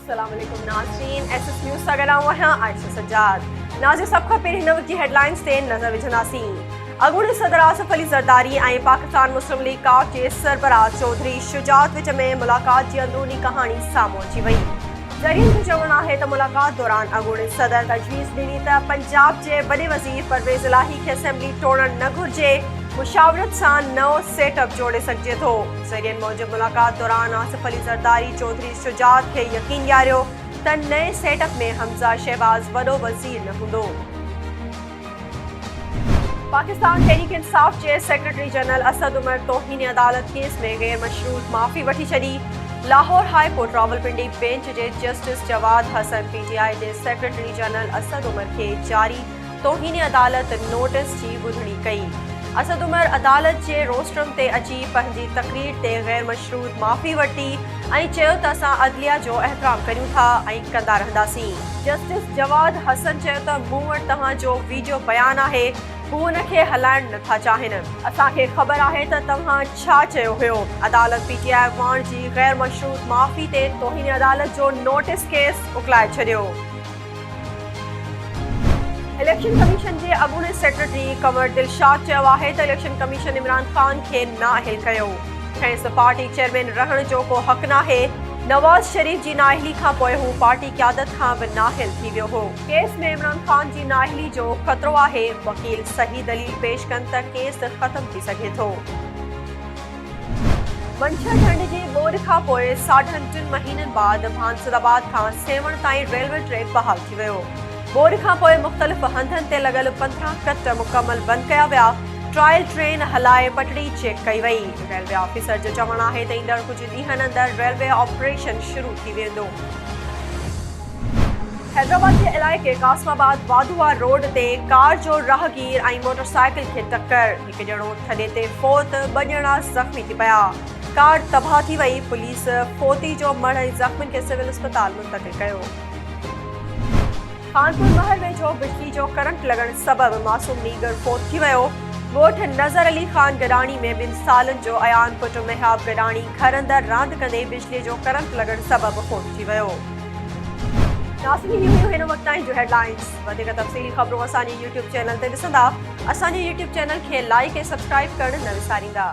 अस्सलाम वालेकुम नाज़रीन, एसएस न्यूज़ सां गॾु आहियां आयशा सज्जाद। नाज़रीन, सभ खां पहिरीं हिन वक़्त जी हेडलाइंस ते नज़र विझंदासीं। अॻूणे सदर आसिफ अली ज़रदारी ऐं पाकिस्तान मुस्लिम लीग काफ जे सरबराह चौधरी शुजात विच में मुलाक़ात जी अंदरूनी कहाणी साम्हूं अची वई। ज़रियनि जो चवणु आहे त मुलाक़ात दौरान अॻूणे सदर तजवीज़ ॾिनी त पंजाब जे वॾे वज़ीर परवेज़ इलाही खे असेंबली टोड़णु न घुरिजे, मुशावरत सां नओं सेटअप जोड़े सघिजे थो। ज़रियनि मूजिबि मुलाक़ात दौरान आसिफ अली ज़रदारी चौधरी शुजात खे यकीन ॾियारियो त नए सेटअप में हमज़ा शहबाज़ वॾो वज़ीर न हूंदो। पाकिस्तान तहरीक इंसाफ जे सेक्रेटरी जनरल असद उमर तौहीन अदालत केस में गैर मशरूत माफ़ी वठी छॾी। Lahore high court Rawalpindi bench जे जस्टिस जवाद हसन पीटीआई जे सेक्रेटरी जनरल असद उमर खे जारी तौहीन अदालत नोटिस जी ॿुधणी कई। असद उमर अदालत जे रोस्ट्रम ते अची पंहिंजी तक़रीर ते गैर मशरूत माफ़ी वरिती ऐं चयो त असां अदलिया जो एहतराम करियूं था ऐं कंदा रहंदासीं। जस्टिस जवाद हसन चयो त मूं वटि तव्हांजो वीडियो बयानु आहे, हू हुन खे हलाइण नथा चाहिनि। असांखे ख़बर आहे त तव्हां छा चयो हुयो। अदालत पीटीआई अॻवान जी गैर मशरूत माफ़ी ते तौहीन अदालत जो नोटिस केस उकलाए छॾियो। इलेक्शन कमीशन जे अॻूणे सेक्रेटरी कमर दिलशाद चयो आहे त इलेक्शन कमीशन इमरान ख़ान खे नाअहल कयो। खेसि पार्टी चेयरमैन रहण जो को हक़ नाहे। नवाज़ शरीफ़ जी नाअहली खां पोइ हू पार्टी क़यादत खां बि नाअहल थी वियो हो। केस में इमरान ख़ान जी नाअहली जो ख़तरो आहे। वकील सही दलील पेश कनि त केस ख़त्म थी सघे थो। मंझर ढंढ जी ॿोॾि खां पोइ 3.5 महीननि बाद भांसदाबाद खां सेवण ताईं रेलवे ट्रैक बहाल थी वियो। ॿोॾि खां पोइ मुख़्तलिफ़ हंधनि ते लॻल 15 कट मुकमल बंदि कया विया। ट्रायल ट्रेन हलाए पटड़ी चेक कई वई। रेलवे ऑफिसर जो चवणु आहे त ईंदड़ कुझु ॾींहंनि अंदरि रेलवे ऑपरेशन शुरू थी वेंदो। हैदराबाद जे इलाइक़े कासमाबाद वाधुआ रोड ते कार जो राहगीर ऐं मोटरसाइकिल खे टक्कर। हिकु ॼणो थॾे ते फोत, 2 ॼणा ज़ख़्मी थी पिया। कार तबाह थी वई। पुलिस फोती जो मढ़ ऐं ज़ख़्मियुनि खे सिविल अस्पताल मुंतक़िल कयो। कानपुर महल वेझो बिजली जो करंट लॻण सबबि मासूम नीगर फोत थी वियो। ॻोठ नज़र अली ख़ान गडाणी में 2 सालनि जो अयान पुटु मेहाब गडाणी घर अंदरि रांदि कंदे बिजलीअ जो करंट लॻण सबबि फोत थी वियो। नाज़रीन, ही हुयूं हिन वक़्त ताईं जूं हेडलाइंस। वधीक तफ़सीली ख़बरूं असांजे यूट्यूब चैनल ते ॾिसंदा। असांजे यूट्यूब चैनल खे लाइक ऐं सब्सक्राइब करणु न विसारींदा।